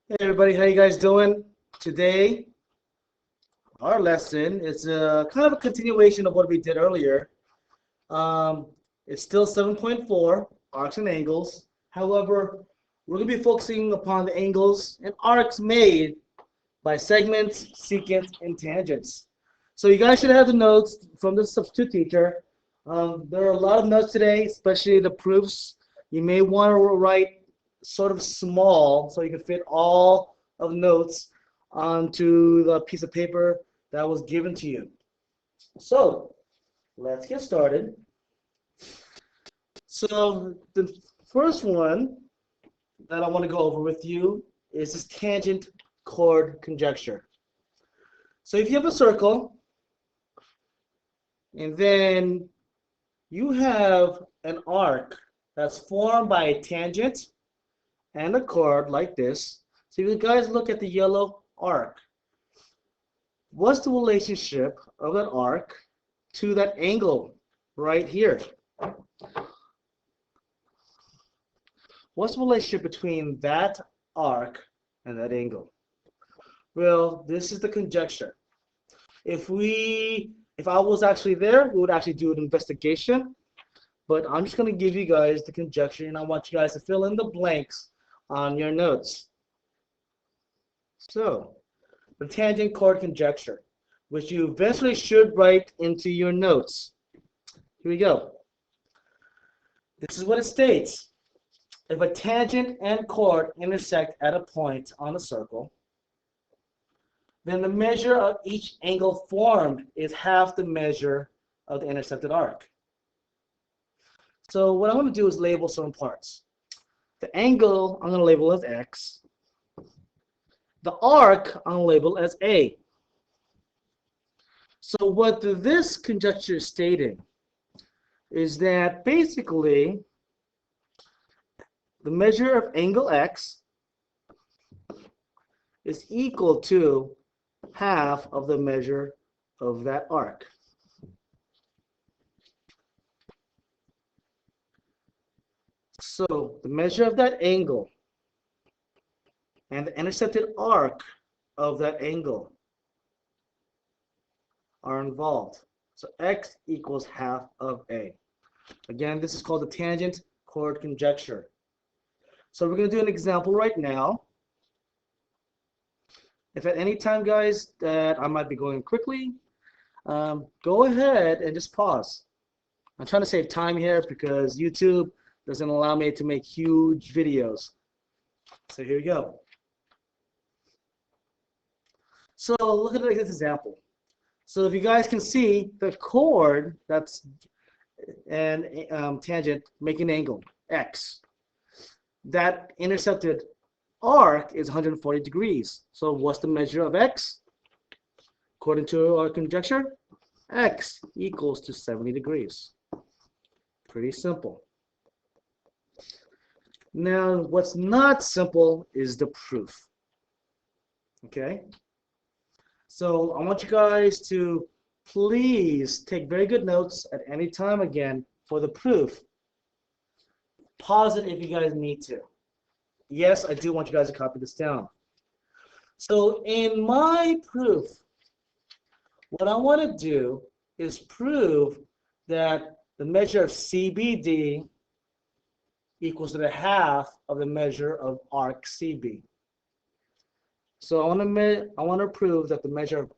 Hey everybody, how you guys doing? Today, our lesson is kind of a continuation of what we did earlier. Um, it's still 7.4, arcs and angles. However, we're going to be focusing upon the angles and arcs made by segments, secants, and tangents. So you guys should have the notes from the substitute teacher. There are a lot of notes today, especially the proofs. You may want to write sort of small so you can fit all of the notes onto the piece of paper that was given to you. So let's get started. So the first one that I want to go over with you is this tangent chord conjecture. So if you have a circle and then you have an arc that's formed by a tangent and a chord like this. So if you guys look at the yellow arc, what's the relationship of that arc to that angle right here? What's the relationship between that arc and that angle? Well, this is the conjecture. If I was actually there, we would actually do an investigation. But I'm just going to give you guys the conjecture, and I want you guys to fill in the blanks on your notes. So, the tangent chord conjecture, which you eventually should write into your notes. Here we go. This is what it states. If a tangent and chord intersect at a point on a circle, then the measure of each angle formed is half the measure of the intersected arc. So what I'm going to do is label some parts. The angle I'm going to label as X. The arc I'm going to label as A. So what this conjecture is stating is that basically the measure of angle X is equal to half of the measure of that arc. So the measure of that angle and the intersected arc of that angle are involved. So X equals half of A. Again, this is called the tangent chord conjecture. So we're going to do an example right now. If at any time, guys, that I might be going quickly, go ahead and just pause. I'm trying to save time here because YouTube doesn't allow me to make huge videos. So here we go. So look at this example. So if you guys can see the chord that's and tangent make an angle X. That intercepted arc is 140 degrees. So what's the measure of X? According to our conjecture, X equals to 70 degrees. Pretty simple. Now, what's not simple is the proof. Okay? So I want you guys to please take very good notes at any time again for the proof. Pause it if you guys need to. Yes, I do want you guys to copy this down. So in my proof, what I want to do is prove that the measure of CBD equals to the half of the measure of arc CB. So I want to prove that the measure of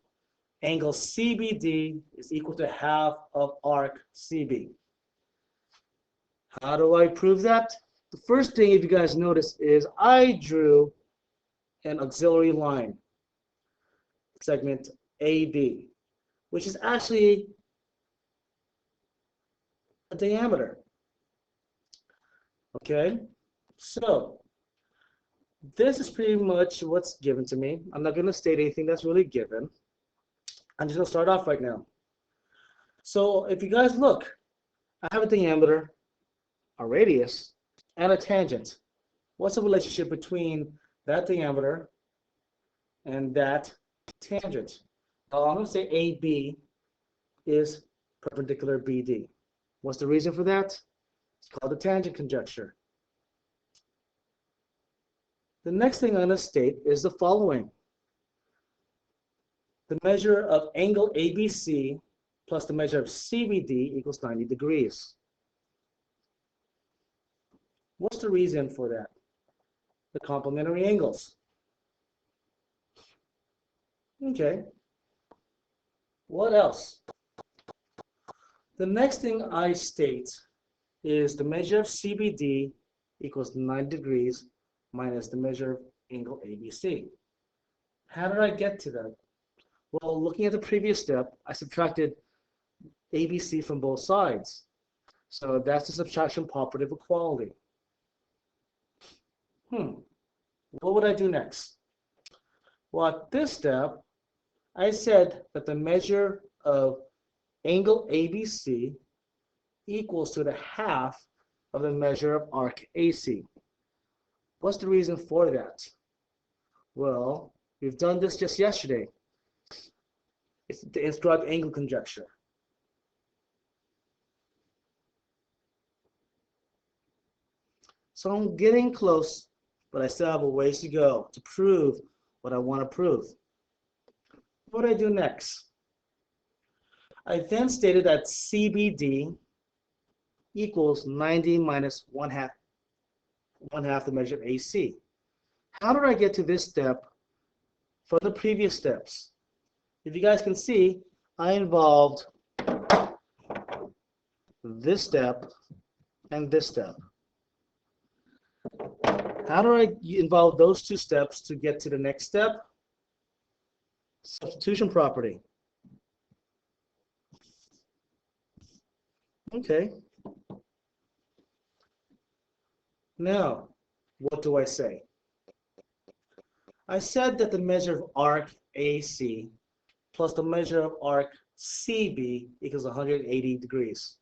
angle CBD is equal to half of arc CB. How do I prove that? The first thing, if you guys notice, is I drew an auxiliary line, segment AB, which is actually a diameter. Okay, so this is pretty much what's given to me. I'm not going to state anything that's really given. I'm just going to start off right now. So if you guys look, I have a diameter, a radius, and a tangent. What's the relationship between that diameter and that tangent? I'm going to say AB is perpendicular BD. What's the reason for that? It's called the tangent conjecture. The next thing I'm going to state is the following. The measure of angle ABC plus the measure of CBD equals 90 degrees. What's the reason for that? The complementary angles. Okay. What else? The next thing I state is the measure of CBD equals 90 degrees minus the measure of angle ABC. How did I get to that? Well, looking at the previous step, I subtracted ABC from both sides. So that's the subtraction property of equality. What would I do next? Well, at this step, I said that the measure of angle ABC equals to the half of the measure of arc AC. What's the reason for that? Well, we've done this just yesterday. It's the inscribed angle conjecture. So I'm getting close, but I still have a ways to go to prove what I want to prove. What do I do next? I then stated that CBD equals 90 minus one half the measure of AC. How did I get to this step from the previous steps? If you guys can see, I involved this step and this step. How do I involve those two steps to get to the next step? Substitution property. Okay. Now, what do I say? I said that the measure of arc AC plus the measure of arc CB equals 180 degrees.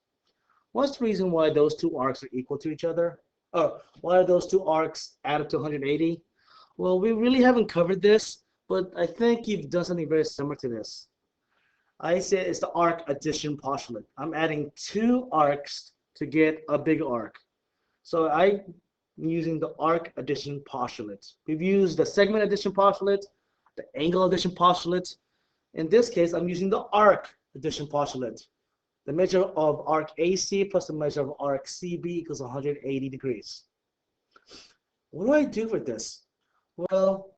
What's the reason why those two arcs are equal to each other? Why are those two arcs added to 180? Well, we really haven't covered this, but I think you've done something very similar to this. I said it's the arc addition postulate. I'm adding two arcs to get a big arc. So I'm using the arc addition postulate. We've used the segment addition postulate, the angle addition postulate. In this case, I'm using the arc addition postulate. The measure of arc AC plus the measure of arc CB equals 180 degrees. What do I do with this? Well,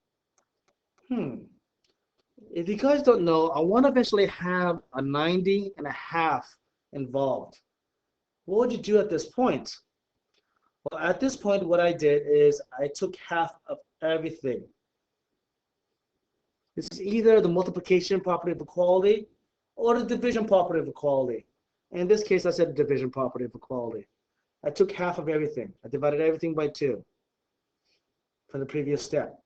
if you guys don't know, I want to eventually have a 90 and a half involved. What would you do at this point? Well, at this point, what I did is I took half of everything. This is either the multiplication property of equality or the division property of equality. In this case, I said the division property of equality. I took half of everything. I divided everything by 2 from the previous step.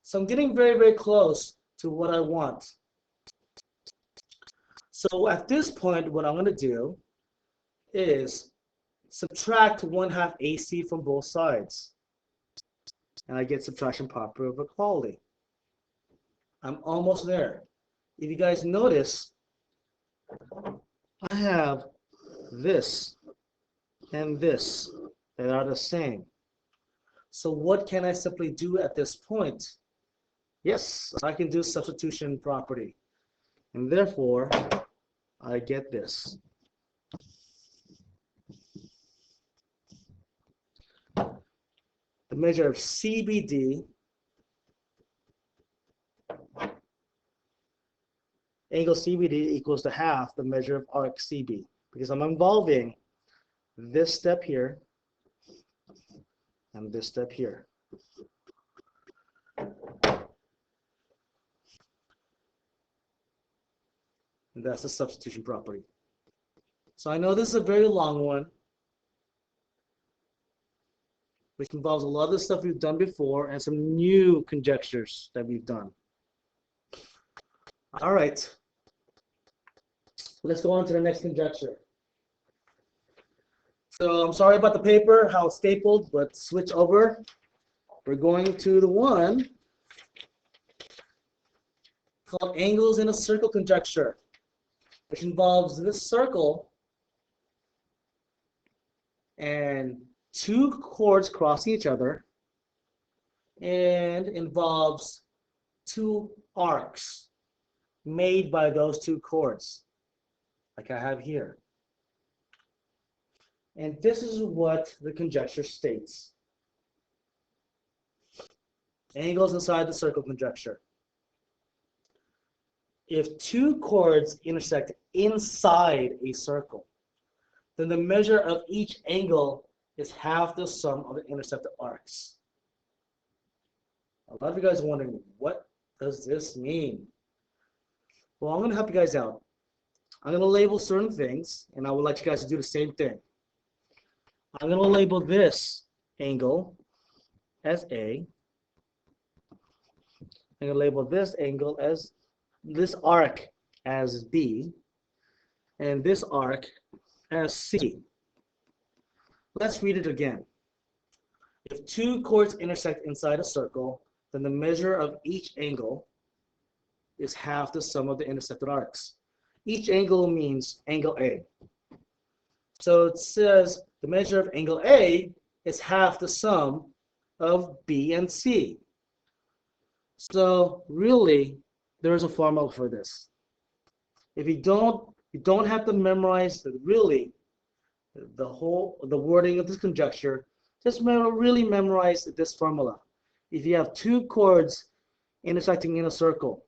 So I'm getting very, very close to what I want. So at this point, what I'm going to do is subtract 1/2 AC from both sides. And I get subtraction property of equality. I'm almost there. If you guys notice, I have this and this that are the same. So what can I simply do at this point? Yes, I can do substitution property. And therefore, I get this. The measure of CBD angle CBD equals to half the measure of arc CB, because I'm involving this step here and this step here. And that's the substitution property. So I know this is a very long one, which involves a lot of the stuff we've done before and some new conjectures that we've done. All right, let's go on to the next conjecture. So I'm sorry about the paper, how it's stapled, but switch over. We're going to the one called angles in a circle conjecture, which involves this circle and two chords crossing each other and involves two arcs made by those two chords, like I have here. And this is what the conjecture states. Angles inside the circle conjecture. If two chords intersect inside a circle, then the measure of each angle is half the sum of the intersected arcs. A lot of you guys are wondering, what does this mean? Well, I'm going to help you guys out. I'm going to label certain things, and I would like you guys to do the same thing. I'm going to label this angle as A. I'm going to label this angle as, this arc as B, and this arc as C. Let's read it again. If two chords intersect inside a circle, then the measure of each angle is half the sum of the intersected arcs. Each angle means angle A. So it says the measure of angle A is half the sum of B and C. So really, there is a formula for this. If you don't have to memorize really the wording of this conjecture. Just really memorize this formula. If you have two chords intersecting in a circle,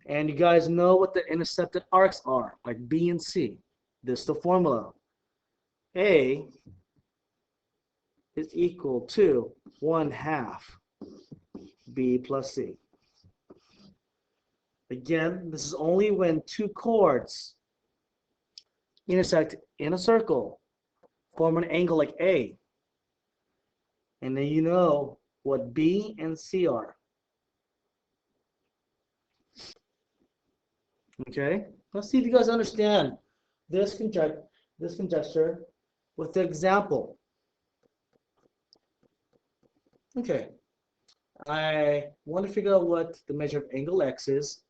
and you guys know what the intercepted arcs are, like B and C, this is the formula. A is equal to 1/2 B plus C. Again, this is only when two chords intersect in a circle, form an angle like A. And then you know what B and C are. Okay, let's see if you guys understand this conjecture with the example. Okay, I want to figure out what the measure of angle X is.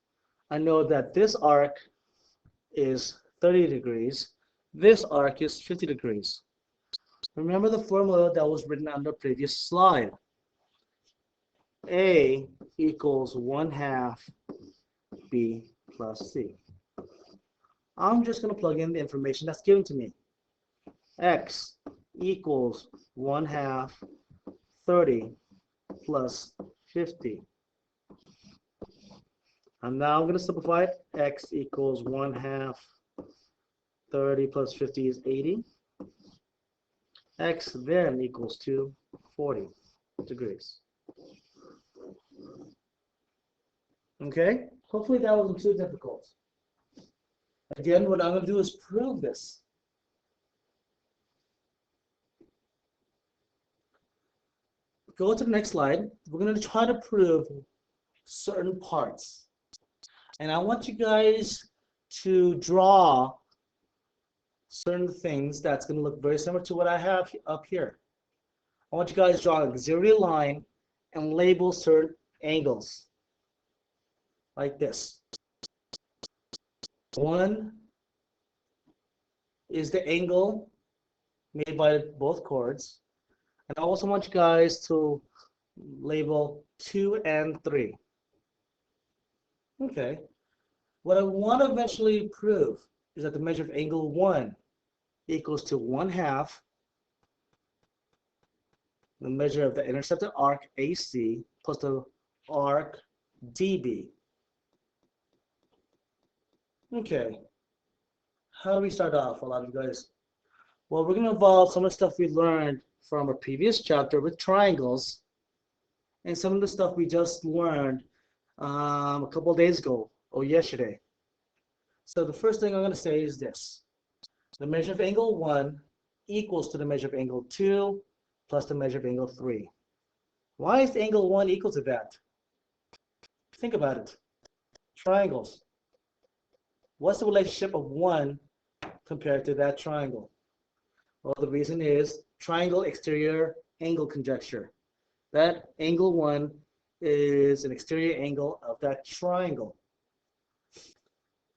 I know that this arc is 30 degrees. This arc is 50 degrees. Remember the formula that was written on the previous slide. A equals 1/2 B plus C. I'm just going to plug in the information that's given to me. X equals 1/2 30 plus 50. And now I'm going to simplify it. X equals 1/2 30 plus 50 is 80. X then equals to 40 degrees. Okay, hopefully that wasn't too difficult. Again, what I'm going to do is prove this. Go to the next slide. We're going to try to prove certain parts. And I want you guys to draw certain things that's going to look very similar to what I have up here. I want you guys to draw an auxiliary line and label certain angles like this. One is the angle made by both chords. And I also want you guys to label 2 and 3. Okay. What I want to eventually prove is that the measure of angle 1 equals to 1/2 the measure of the intercepted arc AC plus the arc DB. Okay. How do we start off, a lot of you guys? Well, we're going to involve some of the stuff we learned from a previous chapter with triangles and some of the stuff we just learned a couple of days ago or yesterday. So the first thing I'm going to say is this. The measure of angle 1 equals to the measure of angle 2 plus the measure of angle 3. Why is angle 1 equal to that? Think about it. Triangles. What's the relationship of 1 compared to that triangle? Well, the reason is triangle exterior angle conjecture. That angle 1 is an exterior angle of that triangle.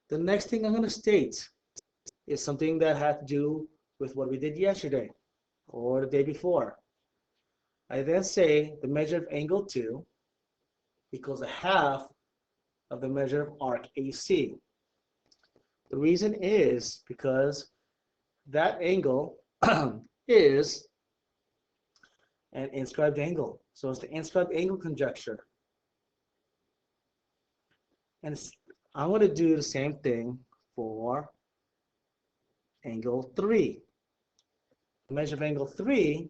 The next thing I'm going to state is something that had to do with what we did yesterday or the day before. I then say the measure of angle 2 equals a half of the measure of arc AC. The reason is because that angle is an inscribed angle. So it's the inscribed angle conjecture. And I'm going to do the same thing for angle 3. The measure of angle 3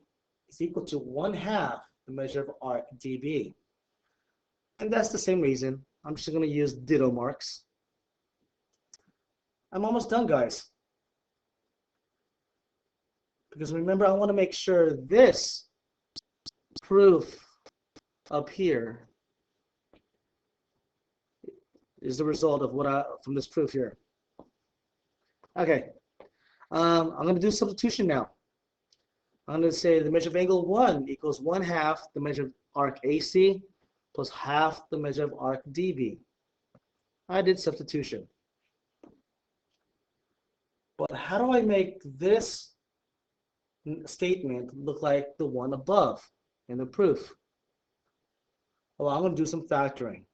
is equal to 1/2 the measure of arc dB. And that's the same reason. I'm just going to use ditto marks. I'm almost done, guys. Because remember, I want to make sure this proof up here is the result of what from this proof here. Okay, I'm going to do substitution now. I'm going to say the measure of angle 1 equals 1/2 the measure of arc AC plus half the measure of arc dB. I did substitution. But how do I make this statement look like the one above in the proof? Well, I'm going to do some factoring.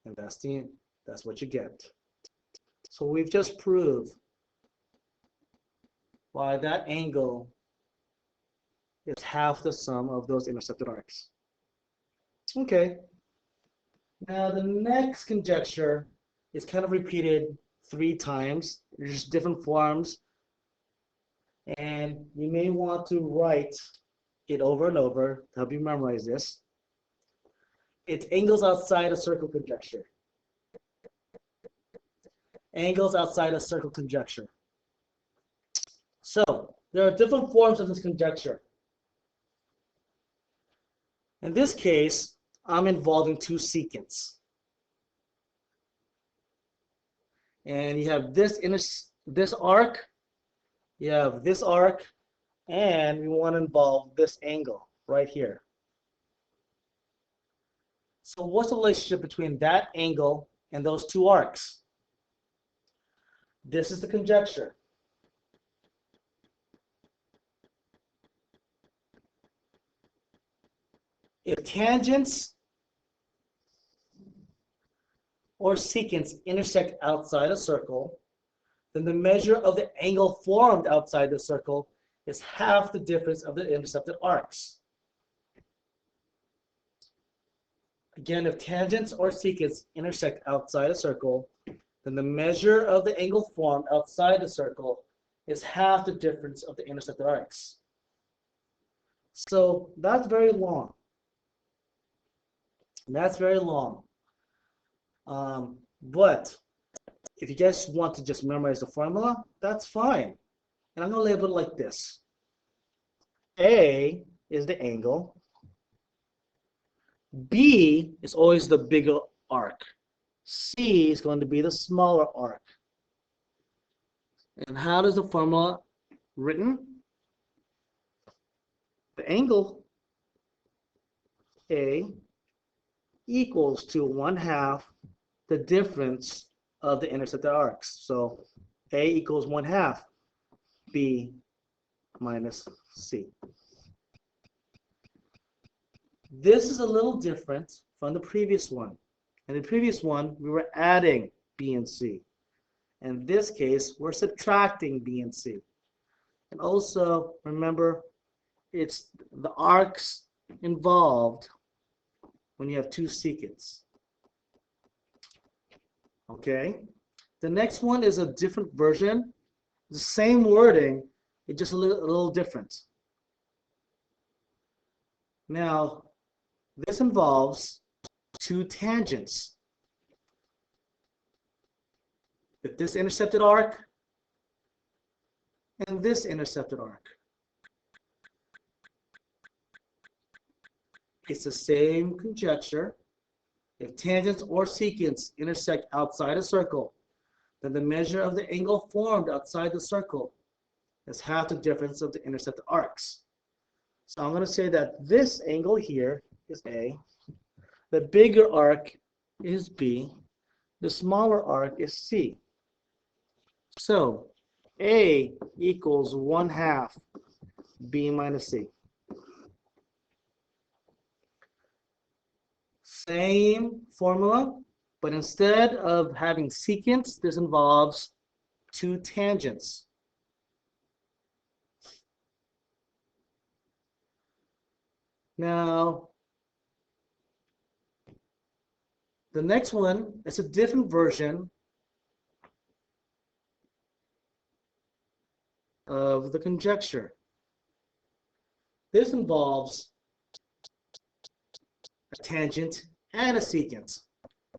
And that's what you get. So we've just proved why that angle is half the sum of those intercepted arcs. Okay. Now the next conjecture is kind of repeated 3 times. There's just different forms. And you may want to write it over and over to help you memorize this. It's angles outside a circle conjecture. Angles outside a circle conjecture. So there are different forms of this conjecture. In this case, I'm involving 2 secants. And you have this arc, you have this arc, and we want to involve this angle right here. So what's the relationship between that angle and those 2 arcs? This is the conjecture. If tangents or secants intersect outside a circle, then the measure of the angle formed outside the circle is half the difference of the intercepted arcs. Again, if tangents or secants intersect outside a circle, then the measure of the angle formed outside the circle is half the difference of the intercepted arcs. So that's very long. And that's very long. But if you guys want to just memorize the formula, that's fine. And I'm going to label it like this. A is the angle. B is always the bigger arc. C is going to be the smaller arc. And how does the formula written? The angle A equals to 1/2 the difference of the intercepted arcs. So A equals 1/2 B minus C. This is a little different from the previous one. In the previous one, we were adding B and C. In this case, we're subtracting B and C. And also, remember, it's the arcs involved when you have 2 secants. Okay? The next one is a different version. The same wording, it's just a little different. Now, this involves 2 tangents. If this intercepted arc and this intercepted arc. It's the same conjecture. If tangents or secants intersect outside a circle, then the measure of the angle formed outside the circle is half the difference of the intercepted arcs. So I'm going to say that this angle here is A, the bigger arc is B, the smaller arc is C. So A equals 1/2 B minus C. Same formula, but instead of having secants, this involves two tangents. Now, the next one is a different version of the conjecture. This involves a tangent and a secant,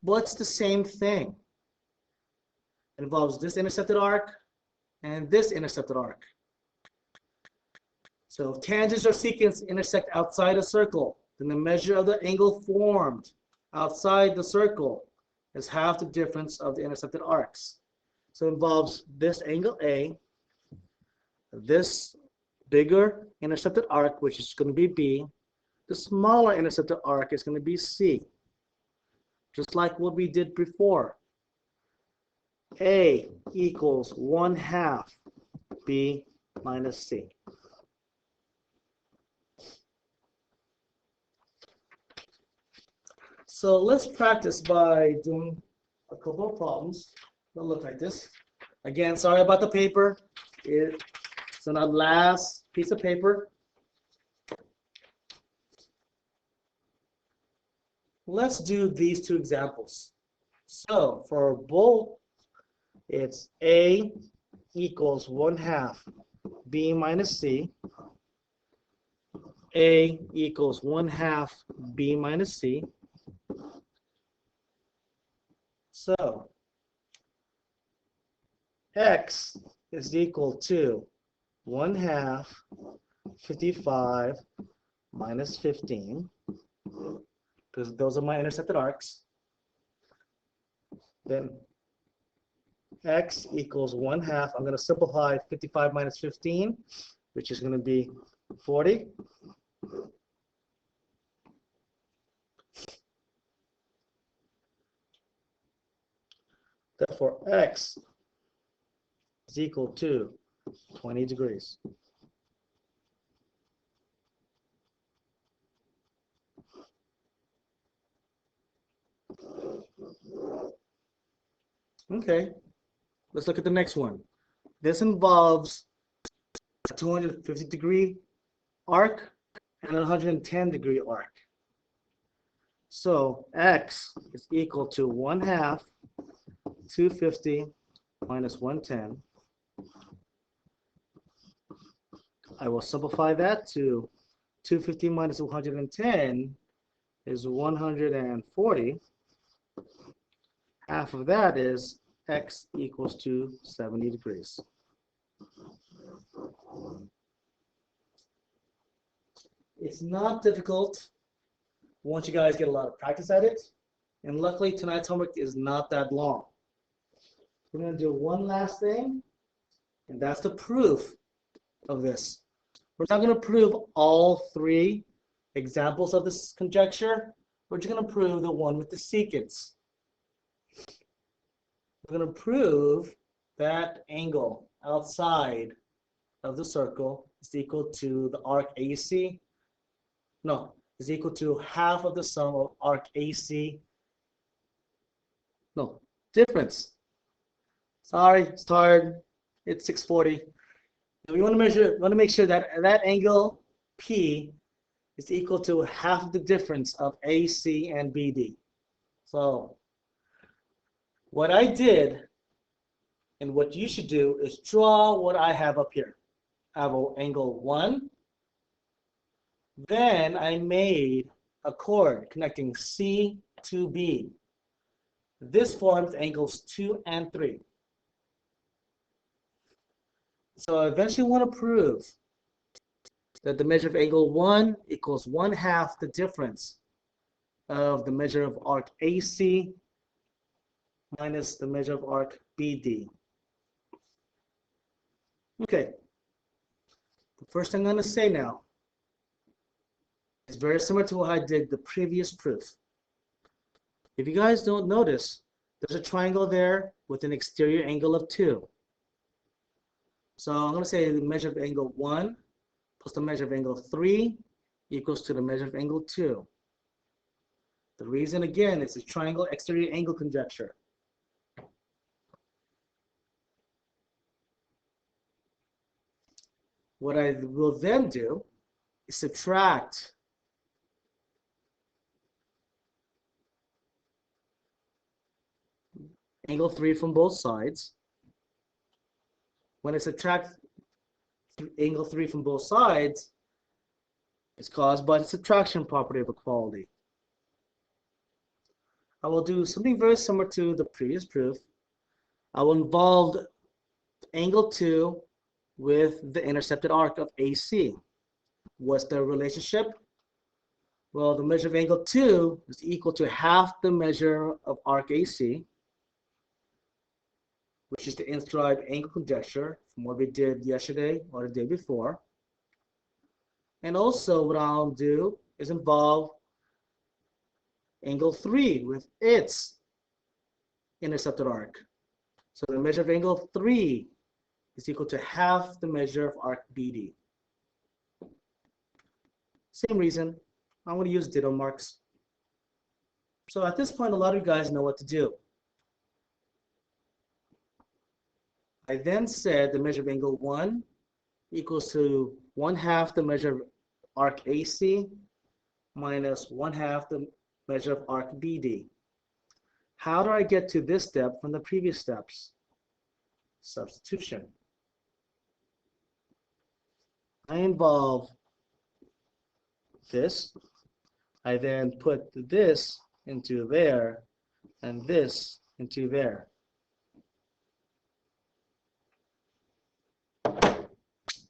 but it's the same thing. It involves this intercepted arc and this intercepted arc. So if tangents or secants intersect outside a circle, then the measure of the angle formed outside the circle is half the difference of the intercepted arcs. So it involves this angle A, this bigger intercepted arc, which is going to be B. The smaller intercepted arc is going to be C. Just like what we did before. A equals 1/2 B minus C. So let's practice by doing a couple of problems that look like this. Again, sorry about the paper. It's on our last piece of paper. Let's do these two examples. So for both, it's A equals 1/2 B minus C. A equals 1/2 B minus C. So X is equal to 1/2 55 minus 15, because those are my intercepted arcs. Then X equals 1/2. I'm going to simplify 55 minus 15, which is going to be 40. Therefore, X is equal to 20 degrees. Okay, let's look at the next one. This involves a 250-degree arc and a 110-degree arc. So X is equal to 1/2 250 minus 110. I will simplify that to 250 minus 110 is 140. Half of that is X equals to 70 degrees. It's not difficult once you guys get a lot of practice at it. And luckily, tonight's homework is not that long. We're going to do one last thing, and that's the proof of this. We're not going to prove all three examples of this conjecture. We're just going to prove the one with the secants. We're going to prove that angle outside of the circle is equal to the arc AC. No, is equal to half of the sum of arc AC. No, difference. Sorry, it's tired. It's 6:40. We want to make sure that that angle P is equal to half of the difference of AC and BD. So what I did and what you should do is draw what I have up here. I have an angle 1. Then I made a chord connecting C to B. This forms angles 2 and 3. So I eventually want to prove that the measure of angle 1 equals 1/2 the difference of the measure of arc AC minus the measure of arc BD. Okay. The first thing I'm going to say now is very similar to what I did the previous proof. If you guys don't notice, there's a triangle there with an exterior angle of 2. So I'm going to say the measure of angle 1 plus the measure of angle 3 equals to the measure of angle 2. The reason, again, is the triangle exterior angle conjecture. What I will then do is subtract angle 3 from both sides. When I subtract angle 3 from both sides, it's caused by the subtraction property of equality. I will do something very similar to the previous proof. I will involve angle 2 with the intercepted arc of AC. What's the relationship? Well, the measure of angle 2 is equal to half the measure of arc AC, which is the inscribed angle conjecture from what we did yesterday or the day before. And also what I'll do is involve angle 3 with its intercepted arc. So the measure of angle 3 is equal to half the measure of arc BD. Same reason, I'm going to use ditto marks. So at this point, a lot of you guys know what to do. I then said the measure of angle 1 equals to 1/2 the measure of arc AC minus 1/2 the measure of arc BD. How do I get to this step from the previous steps? Substitution. I involve this. I then put this into there and this into there.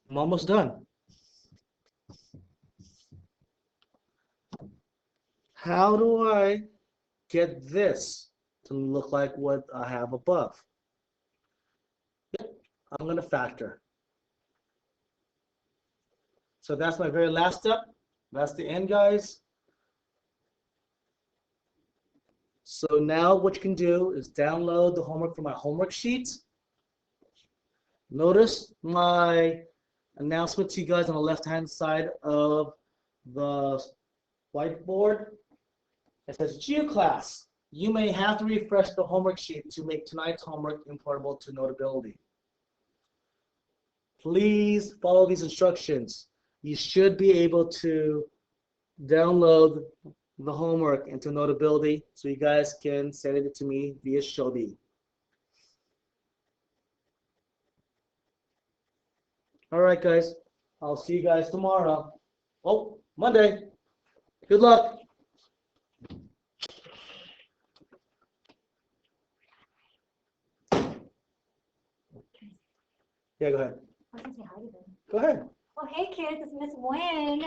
I'm almost done. How do I get this to look like what I have above? I'm going to factor. So that's my very last step. That's the end, guys. So now what you can do is download the homework from my homework sheet. Notice my announcement to you guys on the left-hand side of the whiteboard. It says, GeoClass, you may have to refresh the homework sheet to make tonight's homework importable to Notability. Please follow these instructions. You should be able to download the homework into Notability so you guys can send it to me via Shobi. All right, guys. I'll see you guys tomorrow. Oh, Monday. Good luck. Yeah, go ahead. I was gonna say hi to them. Go ahead. Well, hey kids, it's Miss Wynn.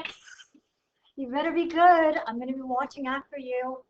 You better be good. I'm gonna be watching after you.